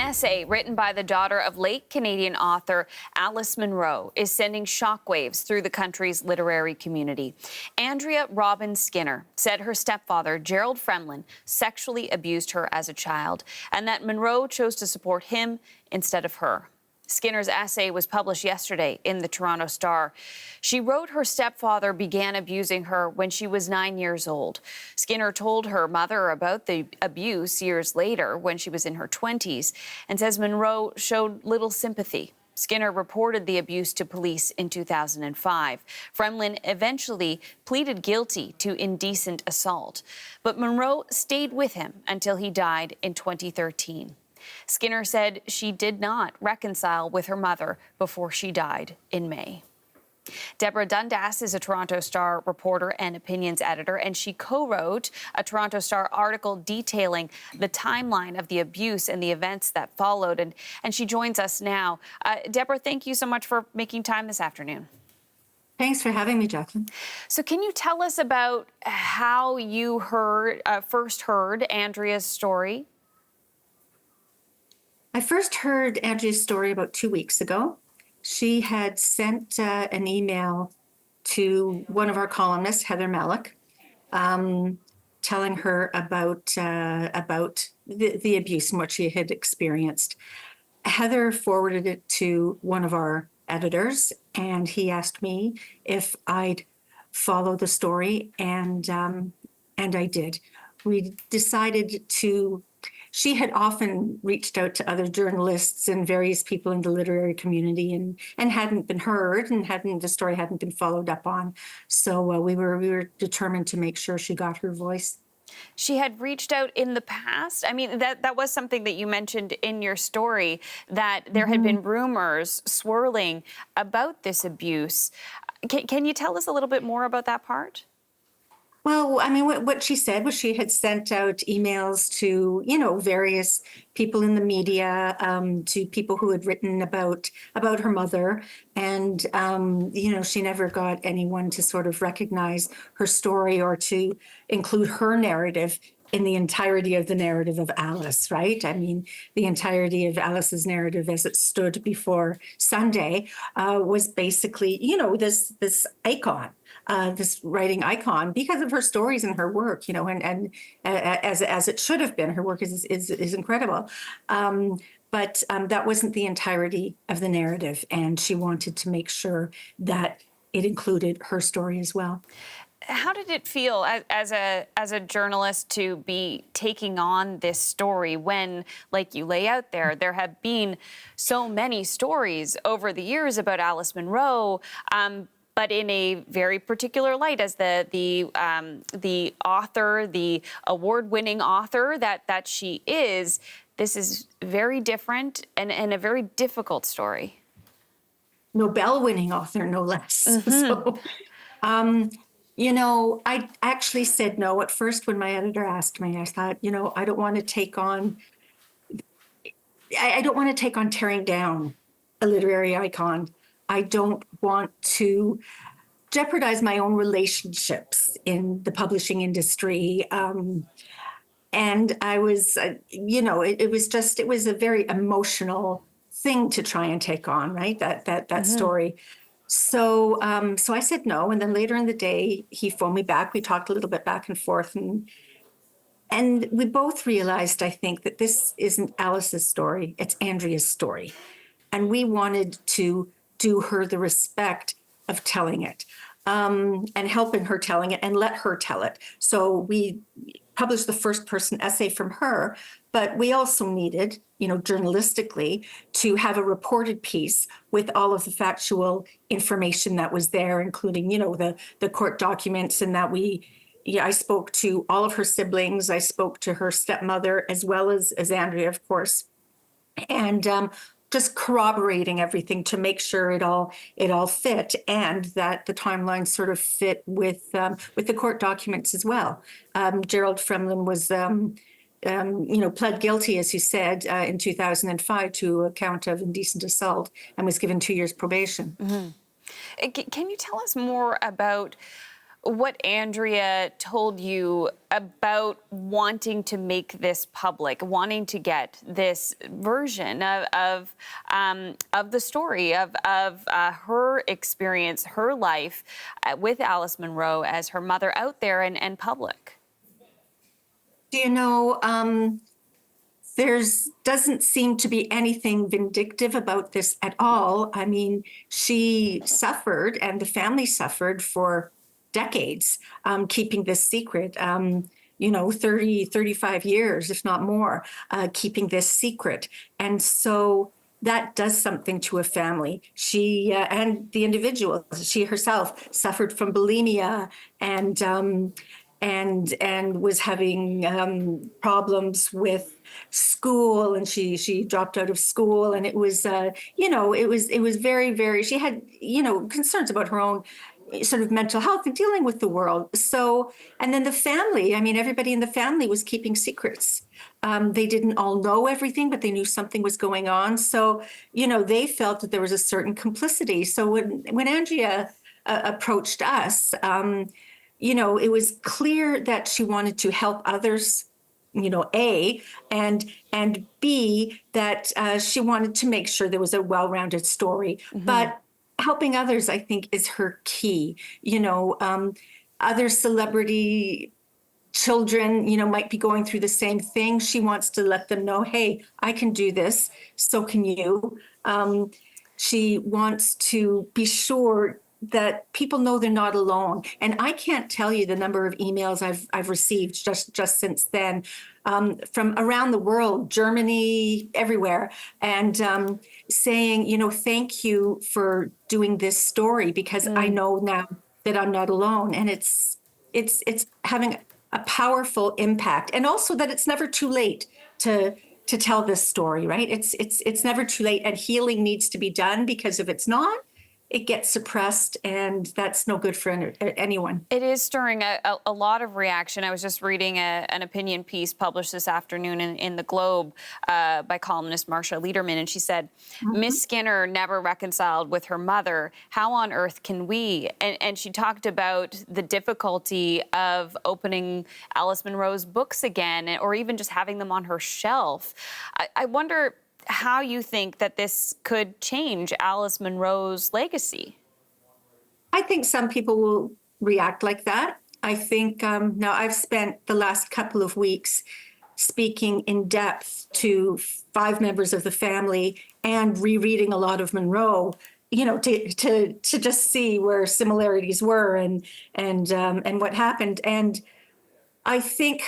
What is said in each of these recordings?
essay written by the daughter of late Canadian author Alice Munro is sending shockwaves through the country's literary community. Andrea Robin Skinner said her stepfather, Gerald Fremlin, sexually abused her as a child, and that Munro chose to support him instead of her. Skinner's essay was published yesterday in the Toronto Star. She wrote her stepfather began abusing her when she was 9 years old. Skinner told her mother about the abuse years later when she was in her 20s and says Munro showed little sympathy. Skinner reported the abuse to police in 2005. Fremlin eventually pleaded guilty to indecent assault, but Munro stayed with him until he died in 2013. Skinner said she did not reconcile with her mother before she died in May. Deborah Dundas is a Toronto Star reporter and opinions editor, and she co-wrote a Toronto Star article detailing the timeline of the abuse and the events that followed, and she joins us now. Deborah, thank you so much for making time this afternoon. Thanks for having me, Jacqueline. So can you tell us about how you first heard Andrea's story? I first heard Andrea's story about 2 weeks ago. She had sent an email to one of our columnists, Heather Malik, telling her about the abuse and what she had experienced. Heather forwarded it to one of our editors, and he asked me if I'd follow the story, and I did. We decided to. She had often reached out to other journalists and various people in the literary community and hadn't been heard, and the story hadn't been followed up on. So we were determined to make sure she got her voice. She had reached out in the past. I mean, that was something that you mentioned in your story, that there had been rumors swirling about this abuse. Can you tell us a little bit more about that part? Well, I mean, what she said was she had sent out emails to, various people in the media, to people who had written about her mother. And, she never got anyone to sort of recognize her story or to include her narrative in the entirety of the narrative of Alice, right? I mean, the entirety of Alice's narrative as it stood before Sunday was basically, this icon. This writing icon because of her stories and her work, and as it should have been. Her work is incredible. But that wasn't the entirety of the narrative, and she wanted to make sure that it included her story as well. How did it feel as a journalist to be taking on this story when, like you lay out there have been so many stories over the years about Alice Munro, but in a very particular light as the author, the award-winning author that she is? This is very different and a very difficult story. Nobel-winning author, no less. So, I actually said no at first when my editor asked me. I thought, I don't want to take on tearing down a literary icon. I don't want to jeopardize my own relationships in the publishing industry. And I was, it was a very emotional thing to try and take on, right? That story. So I said no. And then later in the day, he phoned me back. We talked a little bit back and forth, and we both realized, I think, that this isn't Alice's story, it's Andrea's story. And we wanted to do her the respect of telling it, and helping her telling it and let her tell it. So we published the first person essay from her, but we also needed, journalistically, to have a reported piece with all of the factual information that was there, including, the court documents, and that I spoke to all of her siblings. I spoke to her stepmother as well as Andrea, of course. And just corroborating everything to make sure it all fit, and that the timeline sort of fit with the court documents as well. Gerald Fremlin was, pled guilty, as you said, in 2005 to a count of indecent assault and was given 2 years probation. Mm-hmm. Can you tell us more about what Andrea told you about wanting to make this public, wanting to get this version of the story of her experience, her life with Alice Munro as her mother out there and public? Do you know, there's doesn't seem to be anything vindictive about this at all. I mean, she suffered and the family suffered for decades, keeping this secret. 30, 35 years, if not more, keeping this secret. And so that does something to a family. She and the individual, she herself suffered from bulimia and was having problems with school, and she dropped out of school, and it was it was very, very, she had concerns about her own sort of mental health and dealing with the world. So, and then the family, I mean, everybody in the family was keeping secrets. They didn't all know everything, but they knew something was going on. So, they felt that there was a certain complicity. So when Andrea approached us, it was clear that she wanted to help others, A, and B, that she wanted to make sure there was a well-rounded story. Mm-hmm. But helping others, I think, is her key. Other celebrity children, might be going through the same thing. She wants to let them know, hey, I can do this. So can you. She wants to be sure that people know they're not alone. And I can't tell you the number of emails I've received just since then, from around the world, Germany, everywhere, and saying, thank you for doing this story, because I know now that I'm not alone. And it's having a powerful impact, and also that it's never too late to tell this story, right? It's never too late, and healing needs to be done, because if it's not, it gets suppressed, and that's no good for anyone. It is stirring a lot of reaction. I was just reading an opinion piece published this afternoon in the Globe by columnist Marsha Lederman, and she said, Miss Skinner never reconciled with her mother. How on earth can we? And she talked about the difficulty of opening Alice Munro's books again, or even just having them on her shelf. I wonder how you think that this could change Alice Munro's legacy. I think some people will react like that. I think now I've spent the last couple of weeks speaking in depth to 5 members of the family and rereading a lot of Munro, to just see where similarities were and what happened. And I think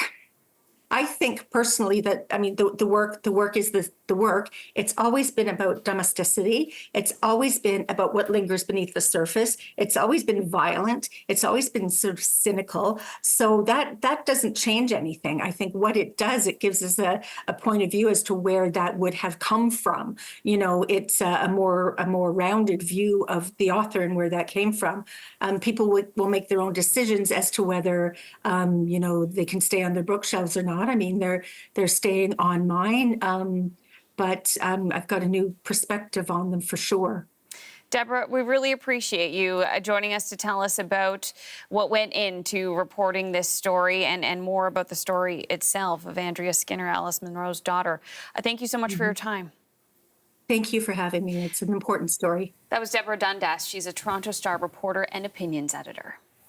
personally that, I mean, the work is the work. It's always been about domesticity. It's always been about what lingers beneath the surface. It's always been violent. It's always been sort of cynical. So that doesn't change anything. I think what it does, it gives us a point of view as to where that would have come from. It's a more rounded view of the author and where that came from. People will make their own decisions as to whether, they can stay on their bookshelves or not. I mean, they're staying on mine, but I've got a new perspective on them for sure. Deborah, we really appreciate you joining us to tell us about what went into reporting this story and more about the story itself of Andrea Skinner, Alice Munro's daughter. Thank you so much for your time. Thank you for having me. It's an important story. That was Deborah Dundas. She's a Toronto Star reporter and opinions editor.